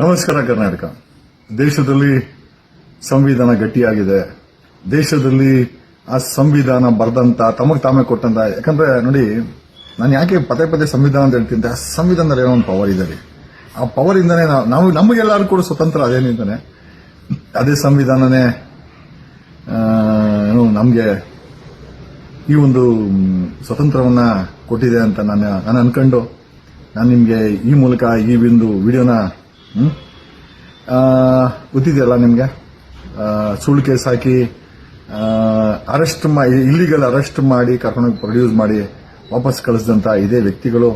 ನಮಸ್ಕಾರ ಕರ್ನಾಟಕ. ದೇಶದಲ್ಲಿ ಸಂವಿಧಾನ ಗಟ್ಟಿಯಾಗಿದೆ. ದೇಶದಲ್ಲಿ ಆ ಸಂವಿಧಾನ ಬರೆದಂತ ತಮಗೆ ತಾಮೇ ಕೊಟ್ಟಂತ, ಯಾಕಂದ್ರೆ ನೋಡಿ, ನಾನು ಯಾಕೆ ಪದೇ ಪದೇ ಸಂವಿಧಾನ ಅಂತ ಹೇಳ್ತೀನಿ, ಆ ಸಂವಿಧಾನದಲ್ಲಿ ಏನೋ ಒಂದು ಪವರ್ ಇದೆ ರೀ. ಆ ಪವರ್ ಇಂದಾನೆ ನಾವು ನಮಗೆಲ್ಲರೂ ಕೂಡ ಸ್ವತಂತ್ರ ಅದೇನಿದ್ದಾನೆ, ಅದೇ ಸಂವಿಧಾನನೇ ನಮಗೆ ಈ ಒಂದು ಸ್ವತಂತ್ರವನ್ನ ಕೊಟ್ಟಿದೆ ಅಂತ ನಾನು ಅನ್ಕೊಂಡು ನಾನು ನಿಮಗೆ ಈ ಮೂಲಕ ಈ ಒಂದು ವಿಡಿಯೋನ ಗೊತ್ತಿದೆಯಲ್ಲ ನಿಮಗೆ, ಸುಳ್ಳು ಕೇಸ್ ಹಾಕಿ ಅರೆಸ್ಟ್ ಮಾಡಿ, ಇಲ್ಲಿಗಲ್ ಅರೆಸ್ಟ್ ಮಾಡಿ ಕರ್ಕೊಂಡೋಗಿ ಪ್ರೊಡ್ಯೂಸ್ ಮಾಡಿ ವಾಪಸ್ ಕಳಿಸಿದಂತ ಇದೇ ವ್ಯಕ್ತಿಗಳು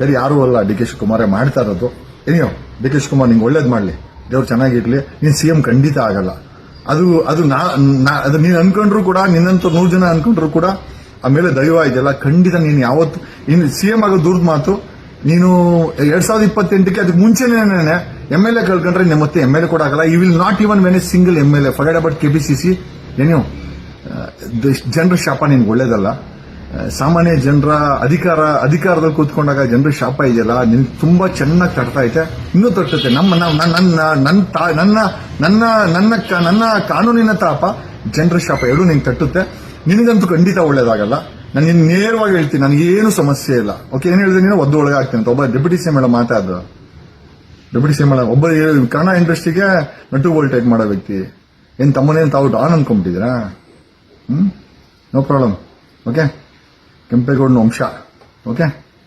ಬೇರೆ ಯಾರೂ ಅಲ್ಲ, ಡಿ ಕೆ ಶಿವಕುಮಾರೇ ಮಾಡ್ತಾ ಇರೋದು. ಏನೋ ಡಿ ಕೆ ಶಿವಕುಮಾರ್ ನಿಂಗೆ ಒಳ್ಳೇದು ಮಾಡಲಿ, ದೇವ್ರು ಚೆನ್ನಾಗಿರ್ಲಿ, ನೀನು ಸಿಎಂ ಖಂಡಿತ ಆಗಲ್ಲ. ಅದು ನೀನು ಅನ್ಕೊಂಡ್ರು ಕೂಡ, ನಿನ್ನಂತೂ 100 ಜನ ಅನ್ಕೊಂಡ್ರು ಕೂಡ ಆಮೇಲೆ ದೈವ ಇದೆಯಲ್ಲ, ಖಂಡಿತ ನೀನು ಯಾವತ್ತು ಇನ್ನು ಸಿಎಂ ಆಗೋ ದೂರದ ಮಾತು. ನೀನು 2028ಕ್ಕೆ ಅದಕ್ಕೆ ಮುಂಚೆನೇ MLA ಕಳ್ಕೊಂಡ್ರೆ ಮತ್ತೆ MLA ಕೂಡ ಆಗಲ್ಲ. You will not even when a single MLA. Forget about KPCC. ಏನು ಜನರ ಶಾಪ ನಿನ್ಗೆ ಒಳ್ಳೇದಲ್ಲ. ಸಾಮಾನ್ಯ ಜನರ ಅಧಿಕಾರದಲ್ಲಿ ಕೂತ್ಕೊಂಡಾಗ ಜನರ ಶಾಪ ಇದೆಯಲ್ಲ, ನಿನ್ ತುಂಬಾ ಚೆನ್ನಾಗಿ ತಡ್ತಾ ಐತೆ, ಇನ್ನೂ ತಟ್ಟುತ್ತೆ. ನನ್ನ ಕಾನೂನಿನ ತಾಪ, ಜನರ ಶಾಪ ಎರಡೂ ನಿಂಗೆ ತಟ್ಟುತ್ತೆ. ನಿನಗಂತೂ ಖಂಡಿತ ಒಳ್ಳೇದಾಗಲ್ಲ. ನಾನು ನಿನ್ ನೇರವಾಗಿ ಹೇಳ್ತೀನಿ, ನನಗೇನು ಸಮಸ್ಯೆ ಇಲ್ಲ. ಓಕೆ, ಏನ್ ಹೇಳಿದ್ರೆ ನೀನು ಒದ್ದು ಒಳಗೆ ಆಗ್ತೀನಿ ಅಂತ ಒಬ್ಬ ಡೆಪ್ಯೂಟಿ CM ಮಾತಾಡ್ದು. ಡೆಪ್ಯೂಟಿ CM ಒಬ್ಬ ಕನ್ನಡ ಇಂಡಸ್ಟ್ರಿಗೆ ನಟು ವೋಲ್ಟೇಜ್ ಮಾಡೋ ವ್ಯಕ್ತಿ. ಏನ್ ತಮ್ಮನೇನು ತಾವು ಡಾನ್ ಅನ್ಕೊಂಬಿಟ್ಟಿದ್ದೀರಾ? No problem. ಓಕೆ, ಕೆಂಪೇಗೌಡನ ವಂಶ. ಓಕೆ,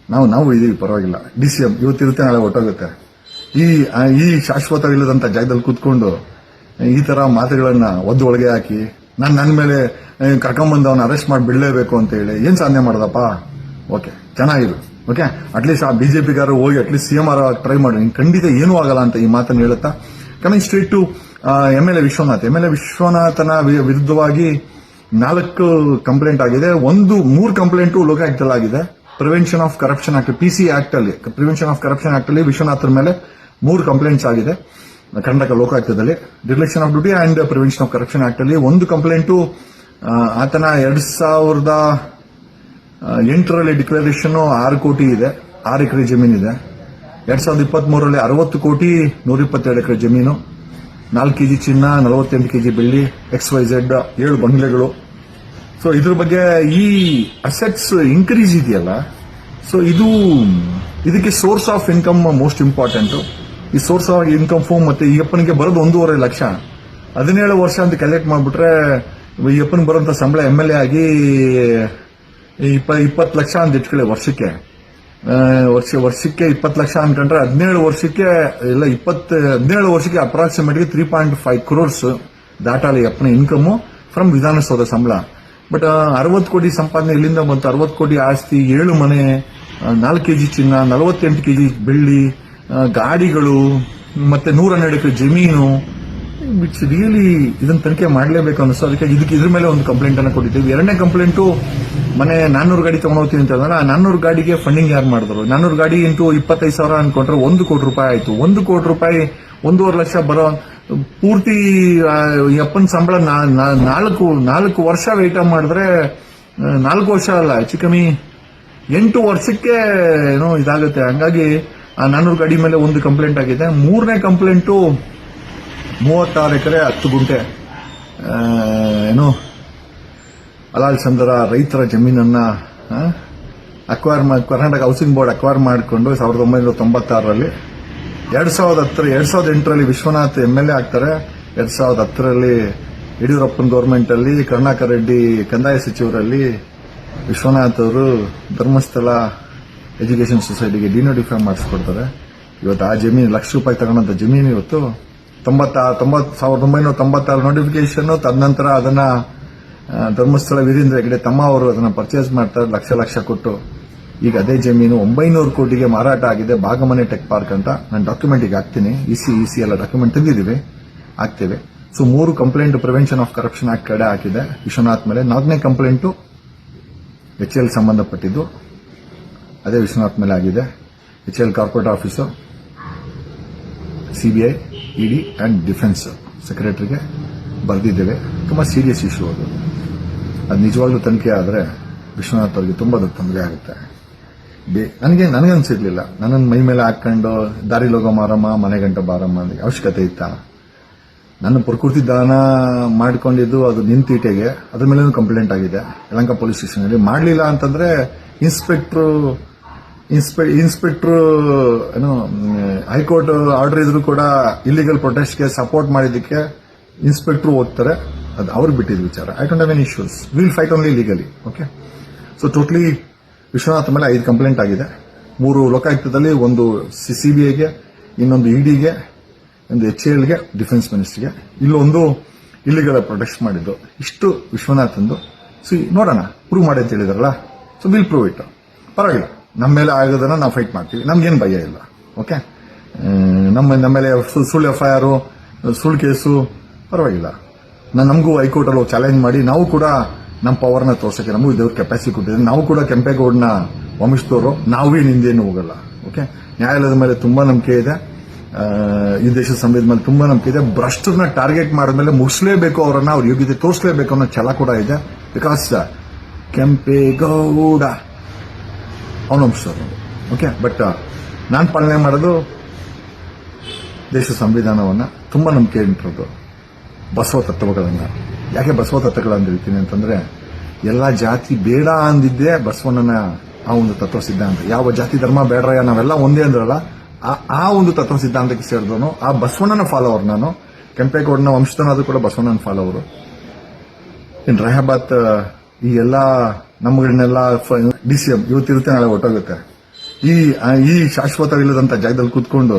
ನಾವು ಇದೀವಿ, ಪರವಾಗಿಲ್ಲ. DCM ಇವತ್ತಿರುತ್ತೆ, ನಾಳೆ ಹೊಟ್ಟೋಗುತ್ತೆ. ಈ ಶಾಶ್ವತವಿಲ್ಲದಂತ ಜಾಗದಲ್ಲಿ ಕೂತ್ಕೊಂಡು ಈ ತರ ಮಾತುಗಳನ್ನ ಒದ್ದು ಒಳಗೆ ಹಾಕಿ ನನ್ನ ಮೇಲೆ ಕರ್ಕೊಂಡ್ಬಂದು ಅವನ್ನ ಅರೆಸ್ಟ್ ಮಾಡಿ ಬಿಡಲೇಬೇಕು ಅಂತ ಹೇಳಿ ಏನ್ ಸಾಧನೆ ಮಾಡೋದಪ್ಪ? ಓಕೆ, ಚೆನ್ನಾಗಿರು. ಓಕೆ, ಅಟ್ಲೀಸ್ಟ್ ಆ ಬಿಜೆಪಿಗಾರು ಹೋಗಿ ಅಟ್ಲೀಸ್ಟ್ CM ಟ್ರೈ ಮಾಡಿ. ಖಂಡಿತ ಏನೂ ಆಗಲ್ಲ ಅಂತ ಈ ಮಾತನ್ನು ಹೇಳುತ್ತಾ, ಕಮಿಂಗ್ ಸ್ಟ್ರೇಟ್ ಟು MLA ವಿಶ್ವನಾಥನ ವಿರುದ್ಧವಾಗಿ 4 ಕಂಪ್ಲೇಂಟ್ ಆಗಿದೆ. 3 ಕಂಪ್ಲೇಂಟು ಲೋಕಾಯುಕ್ತದಲ್ಲಿ ಆಗಿದೆ. Prevention of corruption act, PC act ಅಲ್ಲಿ, ಪ್ರಿವೆನ್ಷನ್ ಆಫ್ ಕರಪ್ಷನ್ ಆಕ್ಟ್ ಅಲ್ಲಿ ವಿಶ್ವನಾಥನ ಮೇಲೆ 3 ಕಂಪ್ಲೇಂಟ್ಸ್ ಆಗಿದೆ ಕರ್ನಾಟಕ ಲೋಕಾಯುಕ್ತದಲ್ಲಿ. Direction of duty and prevention of corruption act ಅಲ್ಲಿ 1 ಕಂಪ್ಲೇಂಟು ಆತನ 2008ರಲ್ಲಿ ಡಿಕ್ಲರೇಷನ್ 6 ಕೋಟಿ ಇದೆ, 6 ಎಕರೆ ಜಮೀನಿದೆ. 2023ರಲ್ಲಿ 60 ಕೋಟಿ 122 ಎಕರೆ ಜಮೀನು, 4 kg ಚಿನ್ನ, 48 kg ಬೆಳ್ಳಿ, XYZ 7 ಬಂಗ್ಲೆಗಳು. ಸೊ ಇದ್ರ ಬಗ್ಗೆ ಈ ಅಸೆಟ್ಸ್ ಇನ್ಕ್ರೀಸ್ ಇದೆಯಲ್ಲ, ಸೊ ಇದಕ್ಕೆ source of income most important. ಈ ಸೋರ್ಸ್ ಆಫ್ ಇನ್ಕಮ್ ಫಾರ್ಮ್ ಮತ್ತೆ ಈ ಅಪ್ಪನಿಗೆ ಬರೋದು 1.5 ಲಕ್ಷ. 17 ವರ್ಷ ಅಂತ ಕ್ಯಾಲ್ಕುಲೇಟ್ ಮಾಡ್ಬಿಟ್ರೆ ಈ ಅಪ್ಪನಿಗೆ ಬರೋಂತ ಸಂಬಳ MLA ಆಗಿ 20 ಲಕ್ಷ ಅಂತ ಇಟ್ಕೊಳ್ಳಿ ವರ್ಷಕ್ಕೆ. ವರ್ಷಕ್ಕೆ 20 ಲಕ್ಷ ಅನ್ಕೊಂಡ್ರೆ 17 ವರ್ಷಕ್ಕೆ ಅಪ್ರಾಕ್ಸಿಮೇಟ್ಲಿ 3.5 crores ದಾಟಾಲಿ ಅಪ್ಪನ ಇನ್ಕಮ್ ಫ್ರಮ್ ವಿಧಾನಸೌಧ ಸಂಬಳ. ಬಟ್ 60 ಕೋಟಿ ಸಂಪಾದನೆ ಇಲ್ಲಿಂದ ಬಂತು. 60 ಕೋಟಿ ಆಸ್ತಿ, 7 ಮನೆ, 4 kg ಚಿನ್ನ, 48 kg ಬೆಳ್ಳಿ, ಗಾಡಿಗಳು, ಮತ್ತೆ 112 ಎಕರೆ ಜಮೀನು. ಇಟ್ಸ್ ರಿಯಲಿ ಇದನ್ನ ತನಿಖೆ ಮಾಡಲೇಬೇಕು ಅನ್ನಿಸ್ತು. ಅದಕ್ಕೆ ಇದ್ರ ಮೇಲೆ ಒಂದು ಕಂಪ್ಲೇಂಟ್ ಅನ್ನು ಕೊಟ್ಟಿದ್ದೀವಿ. 2ನೇ ಕಂಪ್ಲೇಂಟು ಮನೆ 400 ಗಾಡಿ ತಗೊಂಡೋಗ್ತೀನಿ ಅಂತ ಹೇಳಿದ್ರೆ, 400 ಗಾಡಿಗೆ ಫಂಡಿಂಗ್ ಯಾರು ಮಾಡಿದ್ರು? 400 ಗಾಡಿ ಇಂಟು 25,000 ಅನ್ಕೊಂಡ್ರೆ 1 ಕೋಟಿ ರೂಪಾಯಿ ಆಯ್ತು. 1 ಕೋಟಿ ರೂಪಾಯಿ 1.5 ಲಕ್ಷ ಬರೋ ಪೂರ್ತಿ ಅಪ್ಪನ ಸಂಬಳ 4 ವರ್ಷ ವೇಟ್ ಮಾಡಿದ್ರೆ, 4 ವರ್ಷ ಅಲ್ಲ, ಹೆಚ್ಚು ಕಮ್ಮಿ 8 ವರ್ಷಕ್ಕೆ ಏನೋ ಇದಾಗುತ್ತೆ. ಹಂಗಾಗಿ ಆ 400 ಗಾಡಿ ಮೇಲೆ 1 ಕಂಪ್ಲೇಂಟ್ ಆಗಿದೆ. 3ನೇ ಕಂಪ್ಲೇಂಟು 36 ಎಕರೆ 10 ಗುಂಟೆ ಅಲಾಲ್ ಚಂದ್ರ ರೈತರ ಜಮೀನನ್ನ ಕರ್ನಾಟಕ ಹೌಸಿಂಗ್ ಬೋರ್ಡ್ ಅಕ್ವೈರ್ ಮಾಡಿಕೊಂಡು 1996ರಲ್ಲಿ 2008ರಲ್ಲಿ ವಿಶ್ವನಾಥ್ MLA ಆಗ್ತಾರೆ. 2010ರಲ್ಲಿ ಯಡಿಯೂರಪ್ಪನ ಗೌರ್ಮೆಂಟ್ ಅಲ್ಲಿ ಕರುಣಾಕರ ರೆಡ್ಡಿ ಕಂದಾಯ ಸಚಿವರಲ್ಲಿ ವಿಶ್ವನಾಥ್ ಅವರು ಧರ್ಮಸ್ಥಳ ಎಜುಕೇಶನ್ ಸೊಸೈಟಿಗೆ ಡಿನೋಟಿಫೈ ಮಾಡಿಸ್ಕೊಡ್ತಾರೆ. ಇವತ್ತು ಆ ಜಮೀನು ₹1 ಲಕ್ಷ ತಗೊಂಡಂತ ಜಮೀನು ಇವತ್ತು 1996 ನೋಟಿಫಿಕೇಶನ್. ತದನಂತರ ಅದನ್ನ ಧರ್ಮಸ್ಥಳ ವೀರೇಂದ್ರ ಹೆಗಡೆ ತಮ್ಮ ಅವರು ಅದನ್ನ ಪರ್ಚೇಸ್ ಮಾಡ್ತಾರೆ ಲಕ್ಷ ಕೊಟ್ಟು. ಈಗ ಅದೇ ಜಮೀನು 900 ಕೋಟಿಗೆ ಮಾರಾಟ ಆಗಿದೆ. ಭಾಗಮನೆ ಟೆಕ್ ಪಾರ್ಕ್ ಅಂತ. ನಾನು ಡಾಕ್ಯುಮೆಂಟ್ ಈಗ ಹಾಕ್ತೀನಿ, ಇಸಿ ಎಲ್ಲ ಡಾಕ್ಯುಮೆಂಟ್ ತೆಗೆದಿದ್ದೀವಿ, ಆಗ್ತೇವೆ. So 3 complaint prevention of corruption act ಕಡೆ ಹಾಕಿದೆ ವಿಶ್ವನಾಥ್ ಮೇಲೆ. 4ನೇ ಕಂಪ್ಲೇಂಟು HL ಸಂಬಂಧಪಟ್ಟಿದ್ದು, ಅದೇ ವಿಶ್ವನಾಥ್ ಮೇಲೆ ಆಗಿದೆ. HL corporate officer, CBI, ED and defence ಸೆಕ್ರೆಟರಿಗೆ ಬರೆದಿದ್ದೇವೆ. ತುಂಬಾ ಸೀರಿಯಸ್ ಇಶ್ಯೂ ಅದು ನಿಜವಾಗ್ಲೂ ತನಿಖೆ ಆದರೆ ವಿಶ್ವನಾಥ್ ಅವರಿಗೆ ತುಂಬಾ ತೊಂದರೆ ಆಗುತ್ತೆ. ನನಗನ್ಸಿರ್ಲಿಲ್ಲ ನನ್ನನ್ನು ಮೈ ಮೇಲೆ ಹಾಕೊಂಡು ದಾರಿಲಿ ಹೋಗೋ ಮಾರಮ್ಮ ಮನೆ ಗಂಟ ಬಾರಮ್ಮ ಅನ್ನೋಕ್ಕೆ ಅವಶ್ಯಕತೆ ಇತ್ತಾ. ನನ್ನ ಪ್ರಕೃತಿ ದಾನ ಮಾಡ್ಕೊಂಡಿದ್ದು ಅದು ನಿಂತೀಟೆಗೆ, ಅದ್ರ ಮೇಲೆ ಕಂಪ್ಲೇಂಟ್ ಆಗಿದೆ ಯಲಹಂಕ ಪೊಲೀಸ್ ಸ್ಟೇಷನ್ ಅಲ್ಲಿ. ಮಾಡಲಿಲ್ಲ ಅಂತಂದ್ರೆ ಇನ್ಸ್ಪೆಕ್ಟ್ರು ಏನು ಹೈಕೋರ್ಟ್ ಆರ್ಡರ್ ಇದ್ರು ಕೂಡ ಇಲ್ಲಿಗಲ್ ಪ್ರೊಟೆಸ್ಟ್ಗೆ ಸಪೋರ್ಟ್ ಮಾಡಿದ್ದಕ್ಕೆ ಇನ್ಸ್ಪೆಕ್ಟ್ರು ಹೋಗ್ತಾರೆ. ಅದು ಅವ್ರಿಗೆ ಬಿಟ್ಟಿದ್ದು ವಿಚಾರ. I don't have any issues, will fight only legally. Okay, so totally Vishwanath ಮೇಲೆ 5 ಕಂಪ್ಲೇಂಟ್ ಆಗಿದೆ. 3 ಲೋಕಾಯುಕ್ತದಲ್ಲಿ, ಒಂದು ಸಿಬಿಐಗೆ, ಇನ್ನೊಂದು ಇಡಿಗೆ, ಒಂದು HALಗೆ, ಡಿಫೆನ್ಸ್ ಮಿನಿಸ್ಟರ್ಗೆ, ಇಲ್ಲೊಂದು ಇಲ್ಲಿಗಲ್ ಪ್ರೊಟೆಸ್ಟ್ ಮಾಡಿದ್ದು. ಇಷ್ಟು ವಿಶ್ವನಾಥ್ ಅಂದು. ನೋಡೋಣ, ಪ್ರೂವ್ ಮಾಡಿ ಅಂತ ಹೇಳಿದಾರಲ್ಲ, ಸೊ ವಿಲ್ ಪ್ರೂವ್ ಇಟ್. ಪರವಾಗಿಲ್ಲ, ನಮ್ಮ ಮೇಲೆ ಆಗೋದನ್ನ ನಾವು ಫೈಟ್ ಮಾಡ್ತೀವಿ, ನಮ್ಗೇನು ಭಯ ಇಲ್ಲ. ಓಕೆ, ನಮ್ಮ ಮೇಲೆ ಸುಳ್ಳು FIR, ಸುಳ್ಳು ಕೇಸು ಪರವಾಗಿಲ್ಲ. ನಮಗೂ ಹೈಕೋರ್ಟ್ ಅಲ್ಲಿ ಚಾಲೆಂಜ್ ಮಾಡಿ ನಾವು ಕೂಡ ನಮ್ಮ ಪವರ್ನ ತೋರ್ಸಕ್ಕೆ ನಮಗೂ ಇದ್ರ ಕೆಪಾಸಿಟಿ ಕೊಟ್ಟಿದ್ರೆ, ನಾವು ಕೂಡ ಕೆಂಪೇಗೌಡನ ವಂಶದವರು, ನಾವೇ ನಿಂದೇನು ಹೋಗಲ್ಲ. ಓಕೆ, ನ್ಯಾಯಾಲಯದ ಮೇಲೆ ತುಂಬಾ ನಂಬಿಕೆ ಇದೆ, ಈ ದೇಶದ ಸಂವಿಧಾನದ ಮೇಲೆ ತುಂಬಾ ನಂಬಿಕೆ ಇದೆ. ಭ್ರಷ್ಟರನ್ನ ಟಾರ್ಗೆಟ್ ಮಾಡಿದ್ಮೇಲೆ ಮುಗಿಸಲೇಬೇಕು, ಅವರನ್ನ ಅವ್ರ ಯೋಗ್ಯತೆ ತೋರಿಸಲೇಬೇಕು ಅನ್ನೋ ಛಲ ಕೂಡ ಇದೆ. ಬಿಕಾಸ್ ಕೆಂಪೇಗೌಡ ಅವನ ವಂಶದವರು. ಓಕೆ, ಬಟ್ ನಾನು ಪಾಲನೆ ಮಾಡೋದು ದೇಶದ ಸಂವಿಧಾನವನ್ನ, ತುಂಬಾ ನಂಬಿಕೆ ಇಟ್ಟಿರೋದು ಬಸವ ತತ್ವಗಳನ್ನ. ಯಾಕೆ ಬಸವ ತತ್ವಗಳನ್ನ ಹೇಳ್ತೀನಿ ಅಂತಂದ್ರೆ, ಎಲ್ಲಾ ಜಾತಿ ಬೇಡ ಅಂದಿದ್ದೆ ಬಸವಣ್ಣನ ಆ ಒಂದು ತತ್ವ ಸಿದ್ಧಾಂತ. ಯಾವ ಜಾತಿ ಧರ್ಮ ಬೇಡ್ರಯ್ಯ, ನಾವೆಲ್ಲ ಒಂದೇ ಅಂದ್ರಲ್ಲ, ಆ ಒಂದು ತತ್ವ ಸಿದ್ಧಾಂತಕ್ಕೆ ಸೇರಿದವನು, ಆ ಬಸವಣ್ಣನ ಫಾಲೋವರ್ ನಾನು. ಕೆಂಪೇಗೌಡನ ವಂಶದನಾದ್ರೂ ಕೂಡ ಬಸವಣ್ಣನ ಫಾಲೋವರು. ಇನ್ ರಹಾಬಾತ್ ಈ ಎಲ್ಲಾ ನಮ್ಮಗಳನ್ನೆಲ್ಲ DCM ಇವತ್ತಿರುತ್ತೆ, ನಾಳೆ ಹೊಟ್ಟೋಗುತ್ತೆ. ಈ ಶಾಶ್ವತ ಇಲ್ಲದಂತ ಜಾಗದಲ್ಲಿ ಕೂತ್ಕೊಂಡು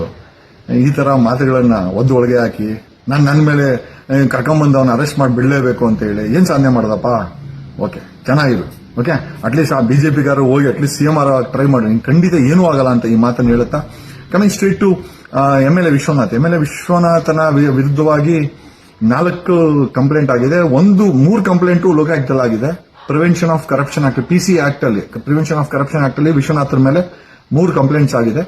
ಈ ತರ ಮಾತುಗಳನ್ನ ಒದ್ದು ಒಳಗೆ ಹಾಕಿ ನನ್ನ ಮೇಲೆ ಕರ್ಕೊಂಡ್ಬಂದು ಅವನ್ನ ಅರೆಸ್ಟ್ ಮಾಡಿ ಬಿಡಲೇಬೇಕು ಅಂತ ಹೇಳಿ ಏನ್ ಸಾಧನೆ ಮಾಡೋದಪ್ಪ. ಓಕೆ, ಚೆನ್ನಾಗಿರು. ಓಕೆ, ಅಟ್ಲೀಸ್ಟ್ ಆ ಬಿಜೆಪಿಗಾರು ಹೋಗಿ ಅಟ್ಲೀಸ್ಟ್ CM ಟ್ರೈ ಮಾಡಿ, ಖಂಡಿತ ಏನೂ ಆಗಲ್ಲ ಅಂತ ಈ ಮಾತನ್ನು ಹೇಳುತ್ತಾ, ಕಮಿಂಗ್ ಸ್ಟ್ರೇಟ್ ಟು MLA ವಿಶ್ವನಾಥನ ವಿರುದ್ಧವಾಗಿ 4 ಕಂಪ್ಲೇಂಟ್ ಆಗಿದೆ. 3 ಕಂಪ್ಲೇಂಟ್ ಲೋಕಾಯುಕ್ತಲಾಗಿದೆ. Prevention of corruption act, PC act ಅಲ್ಲಿ, ಪ್ರಿವೆನ್ಷನ್ ಆಫ್ ಕರಪ್ಷನ್ ಆಕ್ಟ್ ಅಲ್ಲಿ ವಿಶ್ವನಾಥನ ಮೇಲೆ 3 ಕಂಪ್ಲೇಂಟ್ಸ್ ಆಗಿದೆ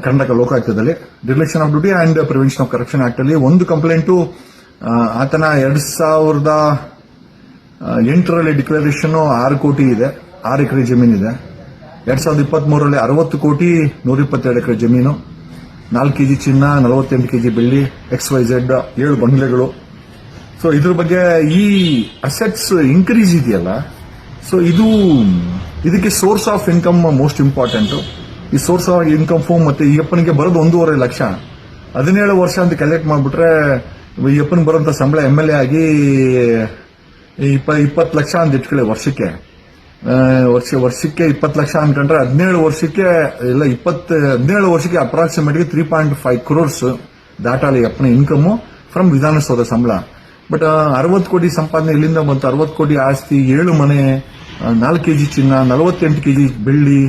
ಕರ್ನಾಟಕ ಲೋಕಾಯುಕ್ತದಲ್ಲಿ. Direction of duty and prevention of corruption act ಅಲ್ಲಿ 1 ಕಂಪ್ಲೇಂಟು ಆತನ 2008ರಲ್ಲಿ ಡಿಕ್ಲರೇಷನ್ 6 ಕೋಟಿ ಇದೆ, 6 ಎಕರೆ ಜಮೀನಿದೆ. 2023ರಲ್ಲಿ 60 ಕೋಟಿ 122 ಎಕರೆ ಜಮೀನು, 4 ಕೆಜಿ ಚಿನ್ನ, 48 ಕೆಜಿ ಬೆಳ್ಳಿ, XYZ 7 ಬಂಗ್ಲೆಗಳು. ಸೊ ಇದ್ರ ಬಗ್ಗೆ ಈ ಅಸೆಟ್ಸ್ ಇನ್ಕ್ರೀಸ್ ಇದೆಯಲ್ಲ, ಸೊ ಇದಕ್ಕೆ source of income most important. ಈ ಸೋರ್ಸ್ ಆಫ್ ಇನ್ಕಮ್ ಫಾರ್ಮ್ ಮತ್ತೆ ಈ ಅಪ್ಪನಿಗೆ ಬರೋದು 1.5 ಲಕ್ಷ. 17 ವರ್ಷ ಅಂತ ಕಲೆಕ್ಟ್ ಮಾಡ್ಬಿಟ್ರೆ ಈ ಅಪ್ಪನಿಗೆ ಬರೋಂತ ಸಂಬಳ MLA ಆಗಿ 20 ಲಕ್ಷ ಅಂತ ಇಟ್ಕೊಳ್ಳಿ ವರ್ಷಕ್ಕೆ 20 ಲಕ್ಷ ಅನ್ಕೊಂಡ್ರೆ 17 ವರ್ಷಕ್ಕೆ ಅಪ್ರಾಕ್ಸಿಮೇಟ್ಲಿ 3.5 crores ದಾಟಾಲಿ ಅಪ್ಪನ ಇನ್ಕಮ್ ಫ್ರಮ್ ವಿಧಾನಸೌಧ ಸಂಬಳ. ಬಟ್ 60 ಕೋಟಿ ಸಂಪಾದನೆ ಇಲ್ಲಿಂದ ಬಂತು. 60 ಕೋಟಿ ಆಸ್ತಿ, 7 ಮನೆ, 4 ಕೆಜಿ ಚಿನ್ನ, 48 ಕೆಜಿ ಬೆಳ್ಳಿ,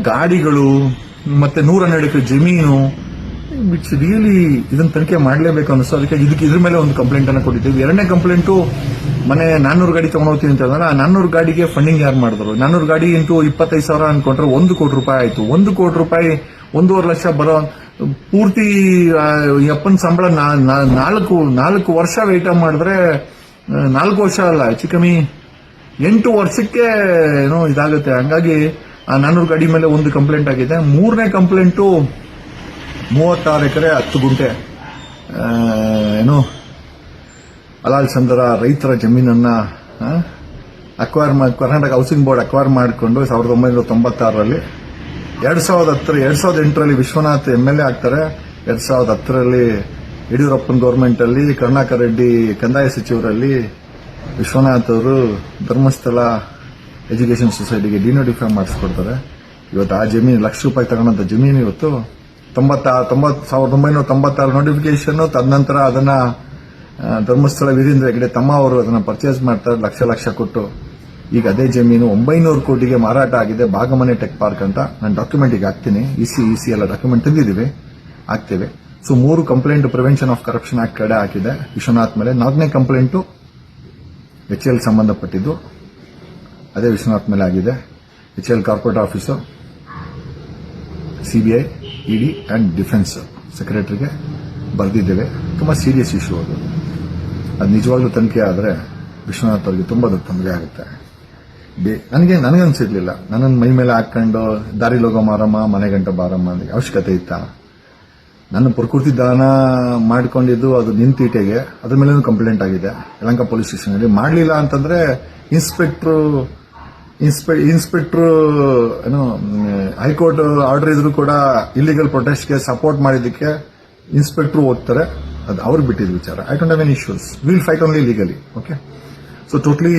ಗಾಡಿಗಳು, ಮತ್ತೆ 112 ಎಕರೆ ಜಮೀನು. ಇಟ್ಸ್ ರಿಯಲಿ ಇದನ್ನ ತನಿಖೆ ಮಾಡಲೇಬೇಕು ಅನಿಸ್ತು. ಅದಕ್ಕೆ ಇದ್ರ ಮೇಲೆ ಒಂದು ಕಂಪ್ಲೇಂಟ್ ಅನ್ನು ಕೊಟ್ಟಿದ್ದೀವಿ. 2ನೇ ಕಂಪ್ಲೇಂಟು ಮನೆ 400 ಗಾಡಿ ತಗೊಂಡೋಗ್ತೀನಿ ಅಂತ ಹೇಳಿದ್ರೆ, 400 ಗಾಡಿಗೆ ಫಂಡಿಂಗ್ ಯಾರು ಮಾಡಿದ್ರು? 400 ಗಾಡಿ ಇಂಟು 25,000 ಅನ್ಕೊಂಡ್ರೆ 1 ಕೋಟಿ ರೂಪಾಯಿ ಆಯ್ತು. 1 ಕೋಟಿ ರೂಪಾಯಿ 1.5 ಲಕ್ಷ ಬರೋ ಪೂರ್ತಿ ಅಪ್ಪನ ಸಂಬಳ 4 ವರ್ಷ ವೇಟ್ ಮಾಡಿದ್ರೆ 4 ವರ್ಷ ಅಲ್ಲ, ಹೆಚ್ಚು ಕಮ್ಮಿ 8 ವರ್ಷಕ್ಕೆ ಏನೋ ಇದಾಗುತ್ತೆ. ಹಂಗಾಗಿ ಆ 400 ಗಾಡಿ ಮೇಲೆ 1 ಕಂಪ್ಲೇಂಟ್ ಆಗಿದೆ. 3ನೇ ಕಂಪ್ಲೇಂಟು 36 ಎಕರೆ 10 ಗುಂಟೆ ಏನು ಅಲಾಲ್ ಚಂದ್ರ ರೈತರ ಜಮೀನನ್ನ ಕರ್ನಾಟಕ ಹೌಸಿಂಗ್ ಬೋರ್ಡ್ ಅಕ್ವೈರ್ ಮಾಡಿಕೊಂಡು 1996ರಲ್ಲಿ 2008ರಲ್ಲಿ ವಿಶ್ವನಾಥ್ MLA ಆಗ್ತಾರೆ. 2010ರಲ್ಲಿ ಯಡಿಯೂರಪ್ಪನ ಗೌರ್ಮೆಂಟ್ ಅಲ್ಲಿ ಕರುಣಾಕರ್ ರೆಡ್ಡಿ ಕಂದಾಯ ಸಚಿವರಲ್ಲಿ ವಿಶ್ವನಾಥ್ ಅವರು ಧರ್ಮಸ್ಥಳ ಎಜುಕೇಶನ್ ಸೊಸೈಟಿಗೆ ಡಿನೋಟಿಫೈ ಮಾಡಿಸ್ಕೊಡ್ತಾರೆ. ಇವತ್ತು ಆ ಜಮೀನು ₹1 ಲಕ್ಷ ತಗೊಂಡಂತ ಜಮೀನು ಇವತ್ತು 1996 ನೋಟಿಫಿಕೇಶನ್. ತದನಂತರ ಅದನ್ನ ಧರ್ಮಸ್ಥಳ ವೀರೇಂದ್ರ ಹೆಗಡೆ ತಮ್ಮ ಅವರು ಅದನ್ನ ಪರ್ಚೇಸ್ ಮಾಡ್ತಾರೆ ಲಕ್ಷ ಕೊಟ್ಟು. ಈಗ ಅದೇ ಜಮೀನು 900 ಕೋಟಿಗೆ ಮಾರಾಟ ಆಗಿದೆ. ಭಾಗಮನೆ ಟೆಕ್ ಪಾರ್ಕ್ ಅಂತ. ನಾನು ಡಾಕ್ಯುಮೆಂಟ್ ಈಗ ಹಾಕ್ತೀನಿ, ಇಸಿ ಎಲ್ಲ ಡಾಕ್ಯುಮೆಂಟ್ ತಂದಿದ್ದೀವಿ, ಆಗ್ತೇವೆ. So 3 complaint prevention of corruption act ಕಡೆ ಹಾಕಿದೆ ವಿಶ್ವನಾಥ್ ಮೇಲೆ. 4ನೇ ಕಂಪ್ಲೇಂಟು HL ಸಂಬಂಧಪಟ್ಟಿದ್ದು, ಅದೇ ವಿಶ್ವನಾಥ್ ಮೇಲೆ ಆಗಿದೆ. HL corporate officer, CBI, ED and defence ಸೆಕ್ರೆಟರಿಗೆ ಬರೆದಿದ್ದೇವೆ. ತುಂಬಾ ಸೀರಿಯಸ್ ಇಶ್ಯೂ ಅದು ನಿಜವಾಗ್ಲೂ ತನಿಖೆ ಆದರೆ ವಿಶ್ವನಾಥ್ ಅವರಿಗೆ ತುಂಬಾ ದೊಡ್ಡ ತೊಂದರೆ ಆಗುತ್ತೆ. ನನಗನ್ಸಿರ್ಲಿಲ್ಲ ನನ್ನನ್ನು ಮೈ ಮೇಲೆ ಹಾಕೊಂಡು ದಾರಿಲಿ ಹೋಗೋ ಮಾರಮ್ಮ ಮನೆ ಗಂಟ ಬಾರಮ್ಮ ಅಂತ ಅವಶ್ಯಕತೆ ಇತ್ತಾ. ನನ್ನ ಪ್ರಕೃತಿ ದಾನ ಮಾಡ್ಕೊಂಡಿದ್ದು ಅದು ನಿಂತೀಟೆಗೆ ಅದ್ರ ಮೇಲೇನು ಕಂಪ್ಲೇಂಟ್ ಆಗಿದೆ ಯಲಹಂಕ ಪೊಲೀಸ್ ಸ್ಟೇಷನ್ ಅಲ್ಲಿ. ಮಾಡಲಿಲ್ಲ ಅಂತಂದ್ರೆ ಇನ್ಸ್ಪೆಕ್ಟ್ರು ಏನು ಹೈಕೋರ್ಟ್ ಆರ್ಡರ್ ಇದ್ರು ಕೂಡ ಇಲ್ಲಿಗಲ್ ಪ್ರೊಟೆಸ್ಟ್ಗೆ ಸಪೋರ್ಟ್ ಮಾಡಿದ್ದಕ್ಕೆ ಇನ್ಸ್ಪೆಕ್ಟ್ರು ಹೋಗ್ತಾರೆ. ಅದು ಅವ್ರಿಗೆ ಬಿಟ್ಟಿದ್ದು ವಿಚಾರ. I don't have any issues. Will fight only legally. Okay. So totally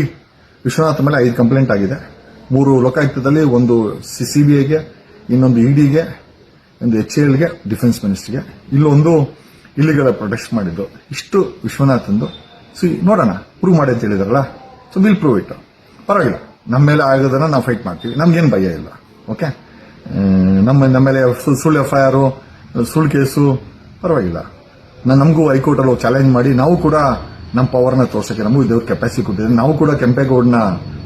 Vishwanath ಮೇಲೆ 5 ಕಂಪ್ಲೇಂಟ್ ಆಗಿದೆ. 3 ಲೋಕಾಯುಕ್ತದಲ್ಲಿ, ಒಂದು ಸಿಬಿಐಗೆ, ಇನ್ನೊಂದು ಇಡಿಗೆ, ಒಂದು HALಗೆ, ಡಿಫೆನ್ಸ್ ಮಿನಿಸ್ಟರ್ಗೆ, ಇಲ್ಲೊಂದು ಇಲ್ಲಿಗಲ್ ಪ್ರೊಟೆಸ್ಟ್ ಮಾಡಿದ್ದು. ಇಷ್ಟು ವಿಶ್ವನಾಥಂದು. ಸೊ ನೋಡೋಣ, ಪ್ರೂವ್ ಮಾಡಿ ಅಂತ ಹೇಳಿದಾರಲ್ಲ. So will prove it. ಪರವಾಗಿಲ್ಲ, ನಮ್ಮ ಮೇಲೆ ಆಗೋದನ್ನ ನಾವು ಫೈಟ್ ಮಾಡ್ತೀವಿ. ನಮ್ಗೇನು ಭಯ ಇಲ್ಲ. ಓಕೆ. ನಮ್ಮ ಮೇಲೆ ಸುಳ್ಳು FIR, ಸುಳ್ಳು ಕೇಸು ಪರವಾಗಿಲ್ಲ. ನಮಗೂ ಹೈಕೋರ್ಟ್ ಅಲ್ಲಿ ಚಾಲೆಂಜ್ ಮಾಡಿ ನಾವು ಕೂಡ ನಮ್ಮ ಪವರ್ನ ತೋರ್ಸಕ್ಕೆ ನಮಗೂ ಇದ್ರ ಕೆಪಾಸಿಟಿ ಕೊಟ್ಟಿದೆ. ನಾವು ಕೂಡ ಕೆಂಪೇಗೌಡನ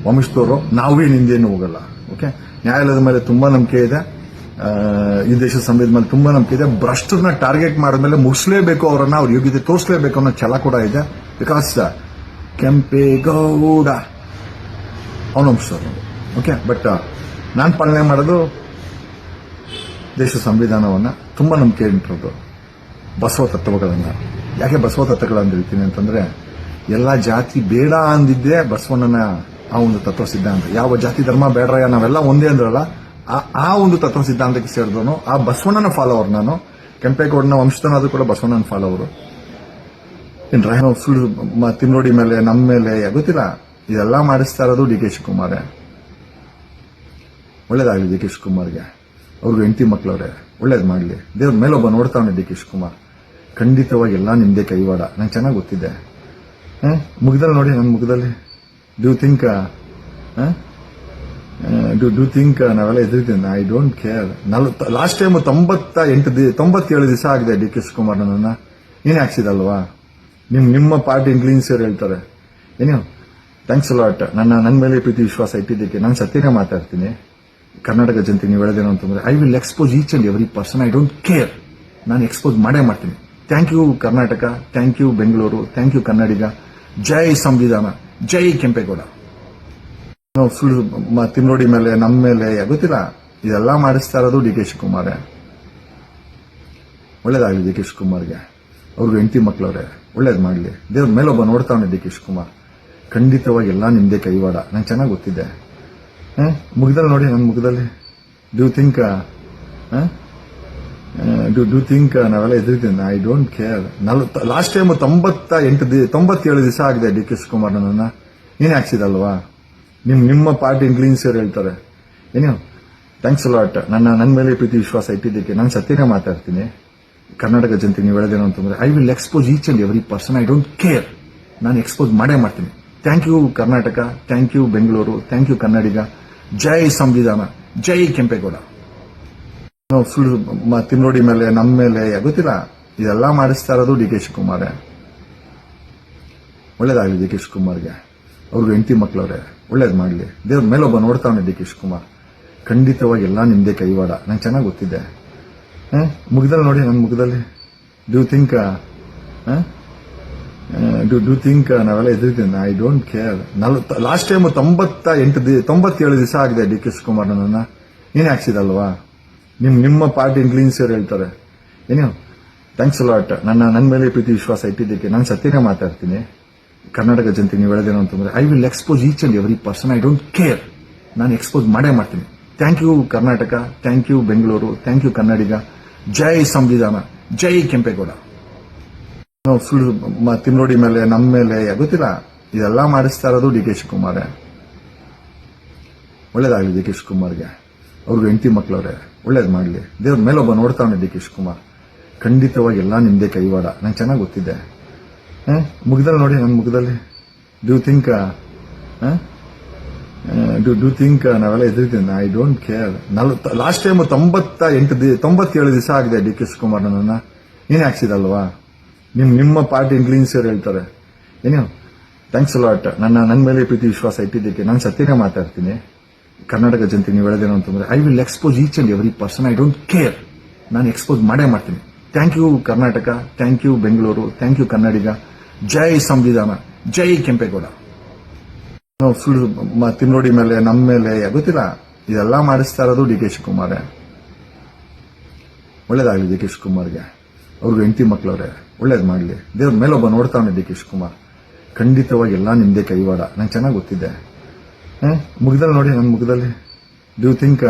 ವಂಶದವರು, ನಾವೇ ಹಿಂದೇನು ಹೋಗಲ್ಲ. ಓಕೆ. ನ್ಯಾಯಾಲಯದ ಮೇಲೆ ತುಂಬಾ ನಂಬಿಕೆ ಇದೆ. ಈ ದೇಶದ ಸಂವಿಧಾನದ ಮೇಲೆ ತುಂಬಾ ನಂಬಿಕೆ ಇದೆ. ಭ್ರಷ್ಟರನ್ನ ಟಾರ್ಗೆಟ್ ಮಾಡಿದ್ಮೇಲೆ ಮುಗಿಸಲೇಬೇಕು, ಅವರನ್ನ ಅವ್ರ ಯೋಗ್ಯತೆ ತೋರಿಸಲೇಬೇಕು ಅನ್ನೋ ಛಲ ಕೂಡ ಇದೆ. ಬಿಕಾಸ್ ಕೆಂಪೇಗೌಡ ಅವನ ವಂಶದವರು. ಓಕೆ. ಬಟ್ ನಾನು ಪಾಲನೆ ಮಾಡೋದು ದೇಶದ ಸಂವಿಧಾನವನ್ನ, ತುಂಬಾ ನಂಬಿಕೆ ಇಟ್ಟಿರೋದು ಬಸವ ತತ್ವಗಳನ್ನ. ಯಾಕೆ ಬಸವ ತತ್ವಗಳನ್ನ ಹೇಳ್ತೀನಿ ಅಂತಂದ್ರೆ, ಎಲ್ಲಾ ಜಾತಿ ಬೇಡ ಅಂದಿದ್ದೇ ಬಸವಣ್ಣನ ಆ ಒಂದು ತತ್ವ ಸಿದ್ಧಾಂತ. ಯಾವ ಜಾತಿ ಧರ್ಮ ಬೇಡ್ರಯ್ಯ, ನಾವೆಲ್ಲ ಒಂದೇ ಅಂದ್ರಲ್ಲ, ಆ ಒಂದು ತತ್ವ ಸಿದ್ಧಾಂತಕ್ಕೆ ಸೇರಿದವನು, ಆ ಬಸವಣ್ಣನ ಫಾಲೋವರ್ ನಾನು. ಕೆಂಪೇಗೌಡನ ವಂಶದನಾದ್ರೂ ಕೂಡ ಬಸವಣ್ಣನ ಫಾಲೋವರು. ಸುಳ್ಳು ತಿನ್ನೋಡಿ ಮೇಲೆ, ನಮ್ಮ ಮೇಲೆ ಗೊತ್ತಿಲ್ಲ, ಇದೆಲ್ಲ ಮಾಡಿಸ್ತಾ ಇರೋದು DK ಶಿವಕುಮಾರೇ. ಒಳ್ಳೇದಾಗಲಿ DK ಶಿವಕುಮಾರ್ಗೆ, ಅವ್ರಿಗೆ ಹೆಂಡತಿ ಮಕ್ಕಳವ್ರೆ, ಒಳ್ಳೇದು ಮಾಡಲಿ. ದೇವ್ರ ಮೇಲೊಬ್ಬ ನೋಡ್ತಾವನೆ DK ಶಿವಕುಮಾರ್. ಖಂಡಿತವಾಗಿ ಎಲ್ಲ ನಿಮ್ದೇ ಕೈವಾಡ, ನಂಗೆ ಚೆನ್ನಾಗಿ ಗೊತ್ತಿದೆ. ಮುಗ್ದಲ್ಲಿ ನೋಡಿ, ನನ್ನ ಮುಗ್ದಲ್ಲಿ ಡ್ಯೂ ಥಿಂಕ್ ನಾವೆಲ್ಲ ಎದುರಿದ್ದೀನಿ. I don't care. Last time 97 ದಿವಸ ಆಗಿದೆ DK ಶಿವಕುಮಾರ್ ನನ್ನನ್ನ ಏನೇ ಹಾಕ್ಸಿದಲ್ವಾ. ನಿಮ್ಮ ಪಾರ್ಟಿ ಇಂಗ್ಲೀನ್ಸಿಯರ್ ಹೇಳ್ತಾರೆ ಏನೋ ಥ್ಯಾಂಕ್ಸ್ ಲಾಟ್. ನನ್ನ ಮೇಲೆ ಪ್ರೀತಿ ವಿಶ್ವಾಸ ಇಟ್ಟಿದ್ದಕ್ಕೆ ನಾನು ಸತ್ಯನೇ ಮಾತಾಡ್ತೀನಿ. ಕರ್ನಾಟಕ ಜನತೆ ನೀವು ಹೇಳೋದೇನು ಅಂತಂದ್ರೆ, I will expose each and every person. I don't care. ನಾನು ಎಕ್ಸ್ಪೋಸ್ ಮಾಡೇ ಮಾಡ್ತೀನಿ. Thank you Karnataka, thank you Bengaluru, thank you Kannadiga. ಜೈ ಸಂವಿಧಾನ, ಜೈ ಕೆಂಪೇಗೌಡ. ಸುಳ್ಳು ತಿನ್ನೋಡಿ ಮೇಲೆ, ನಮ್ಮ ಮೇಲೆ ಗೊತ್ತಿಲ್ಲ, ಇದೆಲ್ಲ ಮಾಡಿಸ್ತಾ ಇರೋದು DK ಶಿವಕುಮಾರೇ. ಒಳ್ಳೇದಾಗಲಿ DK ಶಿವಕುಮಾರ್ಗೆ, ಅವ್ರಿಗೆ ಹೆಂಡತಿ ಮಕ್ಕಳವ್ರೆ, ಒಳ್ಳೇದು ಮಾಡಲಿ. ದೇವ್ರ ಮೇಲೊಬ್ಬ ನೋಡ್ತಾವನೆ DK ಶಿವಕುಮಾರ್. ಖಂಡಿತವಾಗಿ ಎಲ್ಲ ನಿಮ್ದೇ ಕೈವಾಡ, ನಂಗೆ ಚೆನ್ನಾಗಿ ಗೊತ್ತಿದೆ. ಮುಗ್ದಲ್ಲಿ ನೋಡಿ, ನನ್ನ ಮುಗ್ದಲ್ಲಿ ಡ್ಯೂ ಥಿಂಕ್ ನಾವೆಲ್ಲ ಎದುರಿದ್ದೀನಿ. I don't care. Last time 97 ದಿವಸ ಆಗಿದೆ DK ಶಿವಕುಮಾರ್ ನನ್ನನ್ನ ಏನೇ ಹಾಕ್ಸಿದಲ್ವಾ. ನಿಮ್ಮ ಪಾರ್ಟಿ ಇಂಗ್ಲೀನ್ಸಿಯರ್ ಹೇಳ್ತಾರೆ ಏನೋ ಥ್ಯಾಂಕ್ಸ್ ಲಾಟ್. ನನ್ನ ಮೇಲೆ ಪ್ರೀತಿ ವಿಶ್ವಾಸ ಇಟ್ಟಿದ್ದಕ್ಕೆ ನಾನು ಸತ್ಯನೇ ಮಾತಾಡ್ತೀನಿ. ಕರ್ನಾಟಕ ಜನತೆ ನೀವು ಹೇಳೋದೇನು ಅಂತಂದ್ರೆ, I will expose each and every person. I don't care. ನಾನು ಎಕ್ಸ್ಪೋಸ್ ಮಾಡೇ ಮಾಡ್ತೀನಿ. Thank you Karnataka, thank you Bengaluru, thank you Kannadiga. ಜೈ ಸಂವಿಧಾನ, ಜೈ ಕೆಂಪೇಗೌಡ. ಸುಳ್ಳು ತಿನ್ನೋಡಿ ಮೇಲೆ, ನಮ್ಮ ಮೇಲೆ ಗೊತ್ತಿಲ್ಲ, ಇದೆಲ್ಲ ಮಾಡಿಸ್ತಾ ಇರೋದು DK ಶಿವಕುಮಾರೇ. ಒಳ್ಳೇದಾಗಲಿ DK ಶಿವಕುಮಾರ್ಗೆ, ಅವ್ರಿಗೆ ಹೆಂಡತಿ ಮಕ್ಕಳವ್ರೆ, ಒಳ್ಳೇದು ಮಾಡಲಿ. ದೇವ್ರ ಮೇಲೊಬ್ಬ ನೋಡ್ತಾವನೆ DK ಶಿವಕುಮಾರ್. ಖಂಡಿತವಾಗಿ ಎಲ್ಲ ನಿಮ್ದೇ ಕೈವಾಡ, ನಂಗೆ ಚೆನ್ನಾಗಿ ಗೊತ್ತಿದೆ. ಮುಗ್ದಲ್ಲಿ ನೋಡಿ, ನನ್ನ ಮುಗ್ದಲ್ಲಿ ಡ್ಯೂ ಥಿಂಕ್ ನಾವೆಲ್ಲ ಎದುರಿದ್ದೀನಿ. I don't care. Last time 97 ದಿವಸ ಆಗಿದೆ DK ಶಿವಕುಮಾರ್ ನನ್ನನ್ನ ಏನೇ ಹಾಕ್ಸಿದಲ್ವಾ. ನಿಮ್ಮ ಪಾರ್ಟಿ ಇಂಗ್ಲೀನ್ಸಿಯರ್ ಹೇಳ್ತಾರೆ ಏನೋ ಥ್ಯಾಂಕ್ಸ್ ಲಾಟ್. ನನ್ನ ಮೇಲೆ ಪ್ರೀತಿ ವಿಶ್ವಾಸ ಇಟ್ಟಿದ್ದಕ್ಕೆ ನಾನು ಸತ್ಯನೇ ಮಾತಾಡ್ತೀನಿ. ಕರ್ನಾಟಕ ಜನತೆ ನೀವು ಹೇಳೋದೇನು ಅಂತಂದ್ರೆ, I will expose each and every person. I don't care. ನಾನು ಎಕ್ಸ್ಪೋಸ್ ಮಾಡೇ ಮಾಡ್ತೀನಿ. Thank you Karnataka, thank you Bengaluru, thank you Kannadiga. ಜೈ ಸಂವಿಧಾನ, ಜೈ ಕೆಂಪೇಗೌಡ. ಸುಳ್ಳು ತಿನ್ನೋಡಿ ಮೇಲೆ, ನಮ್ಮ ಮೇಲೆ ಗೊತ್ತಿಲ್ಲ, ಇದೆಲ್ಲ ಮಾಡಿಸ್ತಾ ಇರೋದು DK ಶಿವಕುಮಾರೇ. ಒಳ್ಳೇದಾಗಲಿ DK ಶಿವಕುಮಾರ್ಗೆ, ಅವ್ರಿಗೆ ಹೆಂಡತಿ ಮಕ್ಕಳವ್ರೆ, ಒಳ್ಳೇದು ಮಾಡಲಿ. ದೇವ್ರ ಮೇಲೊಬ್ಬ ನೋಡ್ತಾವನೆ DK ಶಿವಕುಮಾರ್. ಖಂಡಿತವಾಗಿ ಎಲ್ಲ ನಿಮ್ದೇ ಕೈವಾಡ, ನಂಗೆ ಚೆನ್ನಾಗಿ ಗೊತ್ತಿದೆ. ಮುಗ್ದಲ್ಲಿ ನೋಡಿ, ನನ್ನ ಮುಗ್ದಲ್ಲಿ ಡ್ಯೂ ಥಿಂಕ್ ನಾವೆಲ್ಲ ಎದುರಿದ್ದೀನಿ. I don't care. Last time 97 ದಿವಸ ಆಗಿದೆ DK ಶಿವಕುಮಾರ್ ನನ್ನನ್ನ ಏನೇ ಹಾಕ್ಸಿದಲ್ವಾ. ನಿಮ್ಮ ಪಾರ್ಟಿ ಇಂಗ್ಲೀನ್ಸಿಯರ್ ಹೇಳ್ತಾರೆ ಏನೋ ಥ್ಯಾಂಕ್ಸ್ ಲಾಟ್. ನನ್ನ ಮೇಲೆ ಪ್ರೀತಿ ವಿಶ್ವಾಸ ಇಟ್ಟಿದ್ದಕ್ಕೆ ನಾನು ಸತ್ಯನೇ ಮಾತಾಡ್ತೀನಿ. ಕರ್ನಾಟಕ ಜನತೆ ನೀವು ಹೇಳೋದೇನು ಅಂತಂದ್ರೆ, I will expose each and every person. I don't care. ನಾನು ಎಕ್ಸ್ಪೋಸ್ ಮಾಡೇ ಮಾಡ್ತೀನಿ. Thank you Karnataka, thank you Bengaluru, thank you Kannadiga. ಜೈ ಸಂವಿಧಾನ, ಜೈ ಕೆಂಪೇಗೌಡ. ನಾವು ಸುಳ್ಳು ತಿನ್ನೋಡಿ ಮೇಲೆ ನಮ್ಮ ಮೇಲೆ ಗೊತ್ತಿಲ್ಲ, ಇದೆಲ್ಲ ಮಾಡಿಸ್ತಾ ಇರೋದು ಡಿ ಕೆ ಶಿವಕುಮಾರೇ. ಒಳ್ಳೇದಾಗ್ಲಿ ಡಿ ಕೆ ಶಿವಕುಮಾರ್ಗೆ, ಅವ್ರಿಗೆ ಹೆಂಡತಿ ಮಕ್ಳವ್ರೆ, ಒಳ್ಳೇದ್ ಮಾಡ್ಲಿ. ದೇವ್ರ ಮೇಲೊಬ್ಬ ನೋಡ್ತಾವನೆ ಡಿ ಕೆ ಶಿವಕುಮಾರ್. ಖಂಡಿತವಾಗಿ ಎಲ್ಲ ನಿಮ್ದೇ ಕೈವಾಡ, ನಂಗೆ ಚೆನ್ನಾಗಿ ಗೊತ್ತಿದೆ. ಮುಖದಲ್ಲಿ ನೋಡಿ, ನನ್ನ ಮುಖದಲ್ಲಿ ಡೂ ಥಿಂಕ್